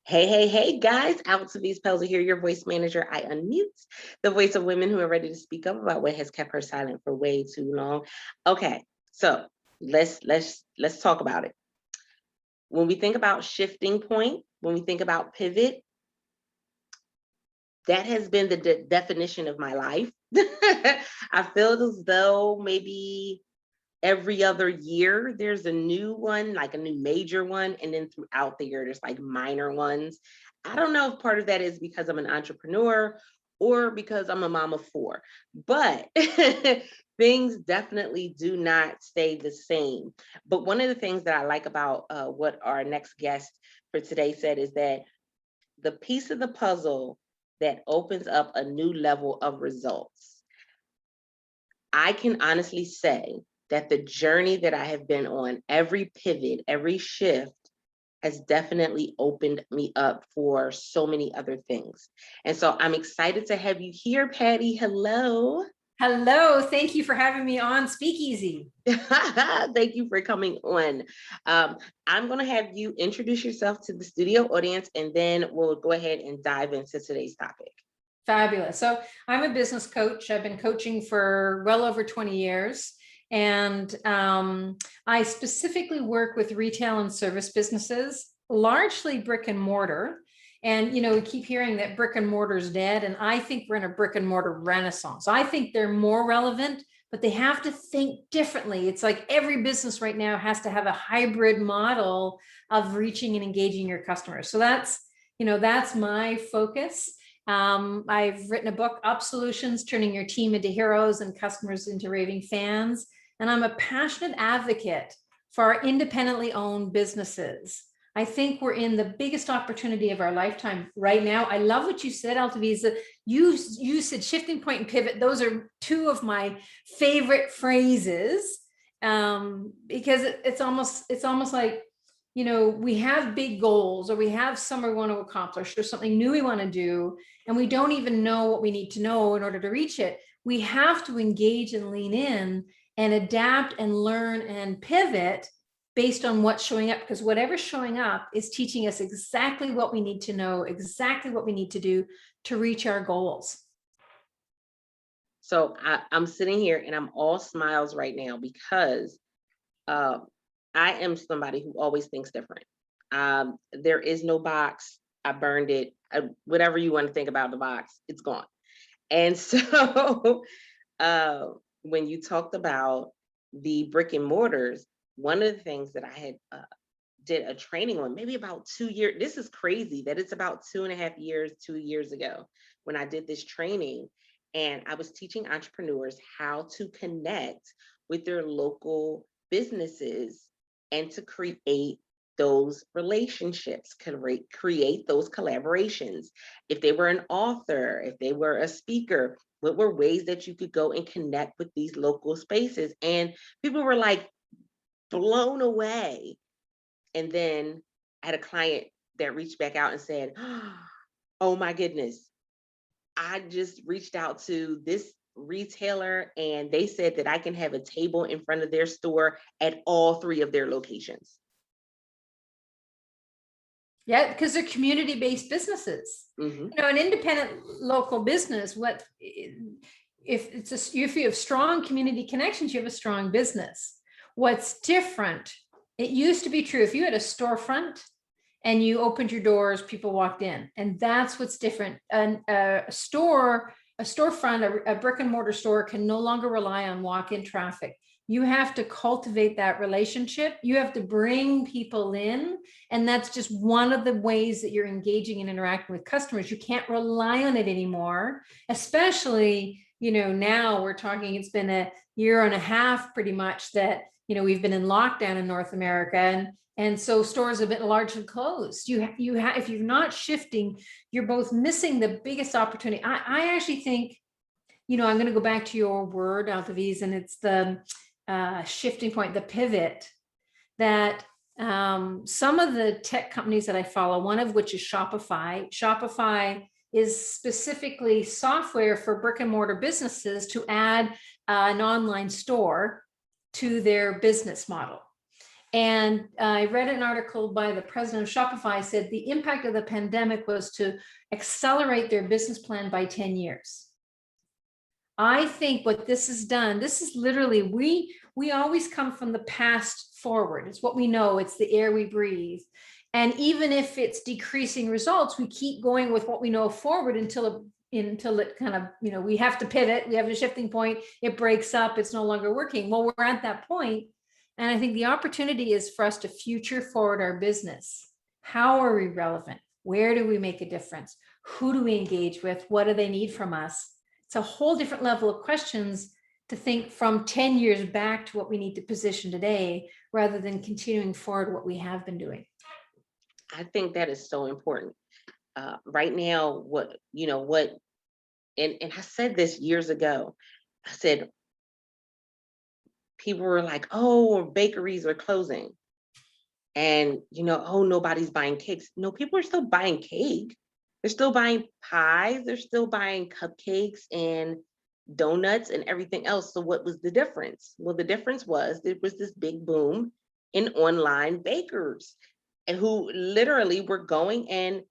Hey, guys. Altovise here, your voice manager. I unmute the voice of women who are ready to speak up about what has kept her silent for way too long. Okay, so let's talk about it. When we think about shifting point, when we think about pivot, that has been the definition of my life. I feel as though maybe every other year there's a new one, like a new major one, and then throughout the year there's like minor ones. I don't know if part of that is because I'm an entrepreneur or because I'm a mom of four, but things definitely do not stay the same. But one of the things that I like about what our next guest for today said is that the piece of the puzzle that opens up a new level of results. I can honestly say that the journey that I have been on, every pivot, every shift has definitely opened me up for so many other things. And so I'm excited to have you here, Patti. Hello. Hello, thank you for having me on SpeakEasy. Thank you for coming on. I'm going to have you introduce yourself to the studio audience, and then we'll go ahead and dive into today's topic. Fabulous. So I'm a business coach. I've been coaching for well over 20 years. And I specifically work with retail and service businesses, largely brick and mortar. And, we keep hearing that brick and mortar is dead. And I think we're in a brick and mortar renaissance. I think they're more relevant, but they have to think differently. It's like every business right now has to have a hybrid model of reaching and engaging your customers. So that's my focus. I've written a book, UpSolutions, turning your team into heroes and customers into raving fans. And I'm a passionate advocate for our independently owned businesses. I think we're in the biggest opportunity of our lifetime right now. I love what you said, Altovise. You said shifting point and pivot. Those are two of my favorite phrases because it's almost like, we have big goals, or we have somewhere we want to accomplish, or something new we want to do, and we don't even know what we need to know in order to reach it. We have to engage and lean in and adapt and learn and pivot based on what's showing up, because whatever's showing up is teaching us exactly what we need to know, exactly what we need to do to reach our goals. So I'm sitting here and I'm all smiles right now because I am somebody who always thinks different. There is no box. I burned it. Whatever you want to think about the box, it's gone. And so when you talked about the brick and mortars, one of the things that I had did a training on maybe about 2 years. This is crazy that it's about 2.5 years, 2 years ago when I did this training. And I was teaching entrepreneurs how to connect with their local businesses and to create those relationships, create those collaborations. If they were an author, if they were a speaker, what were ways that you could go and connect with these local spaces? And people were like blown away. And then I had a client that reached back out and said, oh my goodness, I just reached out to this retailer and they said that I can have a table in front of their store at all 3 of their locations. Yeah, because they're community-based businesses. Mm-hmm. An independent local business, if you have strong community connections, you have a strong business. What's different, it used to be true, if you had a storefront and you opened your doors, people walked in, and that's what's different. A storefront, a brick and mortar store can no longer rely on walk-in traffic. You have to cultivate that relationship. You have to bring people in. And that's just one of the ways that you're engaging and interacting with customers. You can't rely on it anymore, especially, now we're talking, it's been a year and a half pretty much that, we've been in lockdown in North America. And so stores have been largely closed. If you're not shifting, you're both missing the biggest opportunity. I actually think, I'm going to go back to your word, Altovise, and it's the shifting point, the pivot, that some of the tech companies that I follow, one of which is Shopify. Shopify is specifically software for brick and mortar businesses to add an online store to their business model. And I read an article by the president of Shopify, said the impact of the pandemic was to accelerate their business plan by 10 years. I think what this has done, this is literally, we always come from the past forward. It's what we know, it's the air we breathe. And even if it's decreasing results, we keep going with what we know forward until it kind of, we have to pivot, we have a shifting point, it breaks up, it's no longer working. Well, we're at that point. And I think the opportunity is for us to future forward our business. How are we relevant? Where do we make a difference? Who do we engage with? What do they need from us? It's a whole different level of questions to think from 10 years back to what we need to position today, rather than continuing forward what we have been doing. I think that is so important. Right now, and I said this years ago, I said, people were like, oh, bakeries are closing. And, oh, nobody's buying cakes. No, people are still buying cake. They're still buying pies. They're still buying cupcakes and donuts and everything else. So what was the difference? Well, the difference was there was this big boom in online bakers, and who literally were going and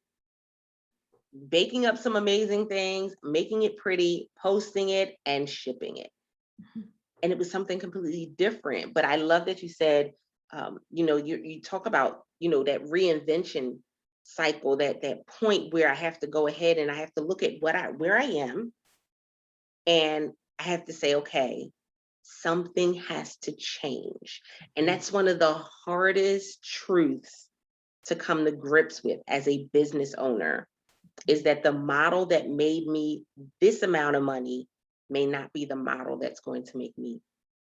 baking up some amazing things, making it pretty, posting it, and shipping it. And it was something completely different. But I love that you said, you talk about, that reinvention cycle, that point where I have to go ahead and I have to look at where I am, and I have to say, okay, something has to change. And that's one of the hardest truths to come to grips with as a business owner, is that the model that made me this amount of money may not be the model that's going to make me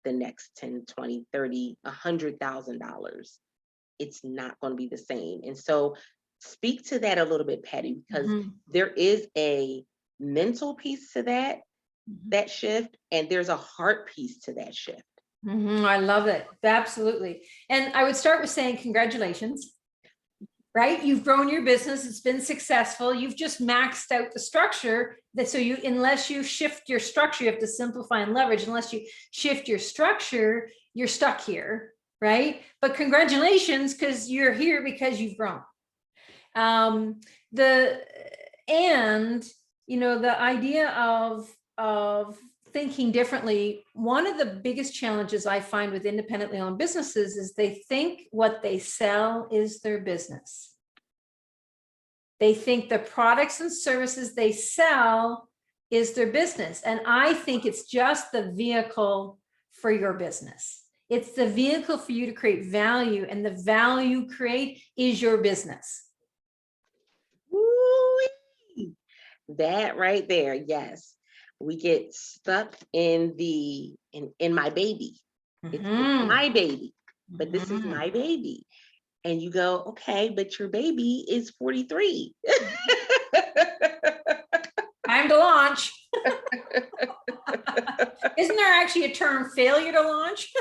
the next 10, 20, 30, $100,000. It's not going to be the same. And so speak to that a little bit, Patti, because there is a mental piece to that shift, and there's a heart piece to that shift. I love it. Absolutely. And I would start with saying congratulations, right? You've grown your business. It's been successful. You've just maxed out the structure unless you shift your structure, you have to simplify and leverage. Unless you shift your structure, you're stuck here, right? But congratulations, because you're here because you've grown. The idea of thinking differently, one of the biggest challenges I find with independently owned businesses is they think what they sell is their business. They think the products and services they sell is their business. And I think it's just the vehicle for your business. It's the vehicle for you to create value, and the value you create is your business. Woo-wee. That right there, yes. We get stuck in my baby. It's my baby, but this is my baby. And you go, okay, but your baby is 43. Time to launch. Isn't there actually a term, failure to launch?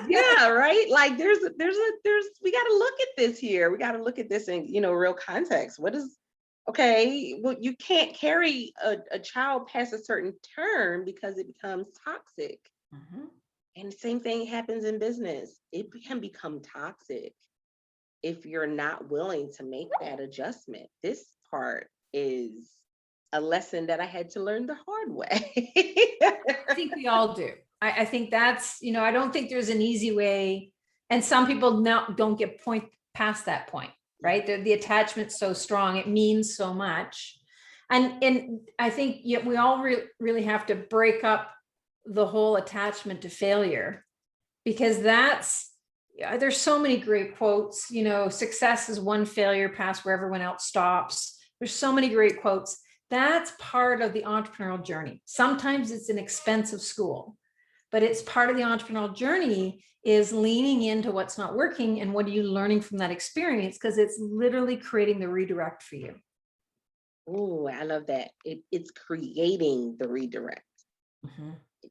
Yeah, right. Like we got to look at this here. We got to look at this in, real context. Okay, well, you can't carry a child past a certain term because it becomes toxic. And the same thing happens in business. It can become toxic if you're not willing to make that adjustment. This part is a lesson that I had to learn the hard way. I think we all do. I think that's, I don't think there's an easy way. And some people now don't get past that point, right? The attachment's so strong, it means so much. And I think we all really have to break up the whole attachment to failure, because there's so many great quotes, success is one failure past where everyone else stops. There's so many great quotes. That's part of the entrepreneurial journey. Sometimes it's an expensive school, but it's part of the entrepreneurial journey, is leaning into what's not working and what are you learning from that experience, because it's literally creating the redirect for you. Oh, I love that. It's creating the redirect.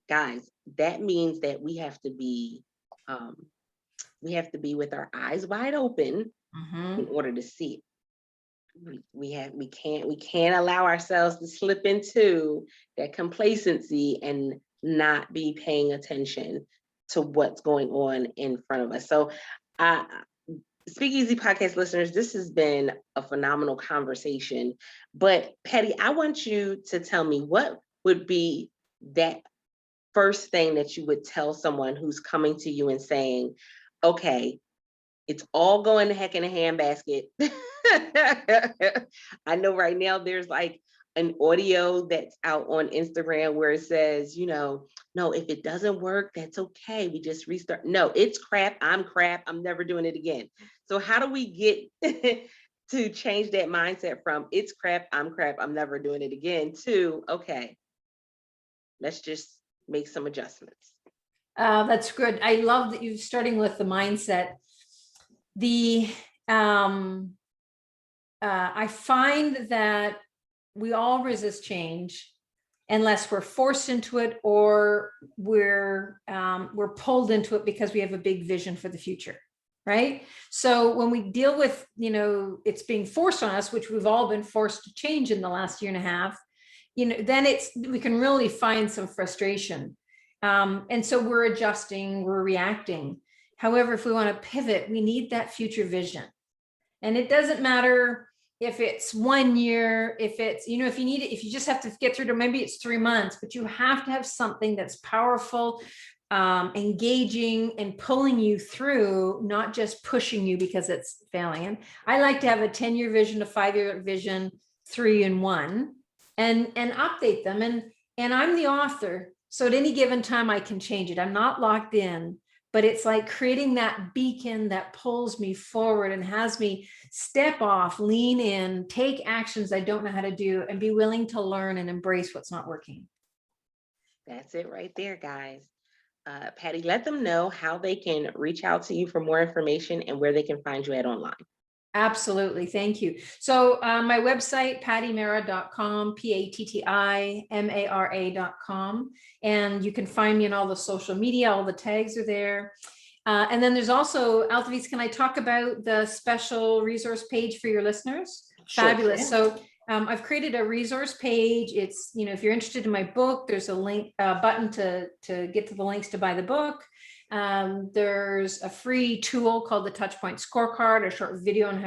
Guys, that means that we have to be with our eyes wide open in order to see it. We can't allow ourselves to slip into that complacency and not be paying attention to what's going on in front of us. So SpeakEasy Podcast listeners, this has been a phenomenal conversation. But Patti, I want you to tell me what would be that first thing that you would tell someone who's coming to you and saying, okay, it's all going to heck in a handbasket. I know right now there's like an audio that's out on Instagram where it says, no, if it doesn't work, that's okay. We just restart. No, it's crap. I'm never doing it again. So how do we get to change that mindset from it's crap, I'm never doing it again to, okay, let's just make some adjustments. That's good. I love that you're starting with the mindset. I find that we all resist change unless we're forced into it or we're pulled into it because we have a big vision for the future, right? So when we deal with, it's being forced on us, which we've all been forced to change in the last year and a half, then we can really find some frustration. And so we're adjusting, we're reacting. However, if we want to pivot, we need that future vision. And it doesn't matter if it's 1 year, if it's, if you need it, if you just have to get through to maybe it's 3 months, but you have to have something that's powerful, engaging and pulling you through, not just pushing you because it's failing. And I like to have a 10-year vision, a 5-year vision, 3 and 1, and update them. And I'm the author. So at any given time, I can change it. I'm not locked in, but it's like creating that beacon that pulls me forward and has me step off, lean in, take actions I don't know how to do, and be willing to learn and embrace what's not working. That's it right there, guys. Patti, let them know how they can reach out to you for more information and where they can find you at online. Absolutely. Thank you. So my website, pattimara.com, PATTIMARA.com. And you can find me on all the social media, all the tags are there. And then there's also, Altovise, can I talk about the special resource page for your listeners? Sure. Fabulous. So I've created a resource page. It's, if you're interested in my book, there's a link button to get to the links to buy the book. There's a free tool called the Touchpoint Scorecard, a short video on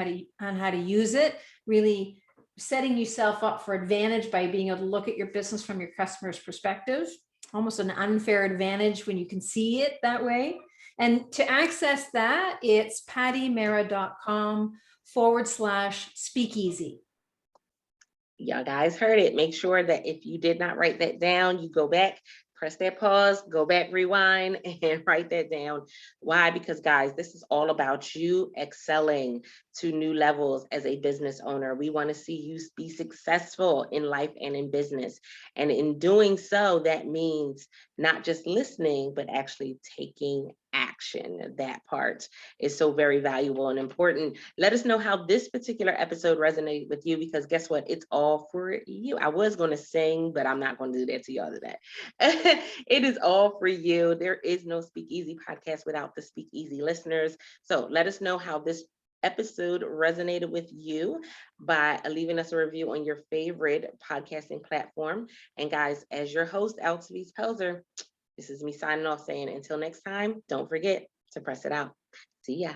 how to use it, really setting yourself up for advantage by being able to look at your business from your customer's perspective, almost an unfair advantage when you can see it that way. And to access that, it's pattimara.com/speakeasy. Y'all guys heard it. Make sure that if you did not write that down, you go back, press that pause, go back, rewind, and write that down. Why? Because guys, this is all about you excelling to new levels as a business owner. We want to see you be successful in life and in business. And in doing so, that means not just listening, but actually taking action. That part is so very valuable and important. Let us know how this particular episode resonated with you, because guess what? It's all for you. I was going to sing, but I'm not going to do that to y'all today. It is all for you. There is no SpeakEasy podcast without the SpeakEasy listeners. So let us know how this episode resonated with you by leaving us a review on your favorite podcasting platform. And guys, as your host, Altovise Pelzer, this is me signing off saying until next time, don't forget to press it out. See ya.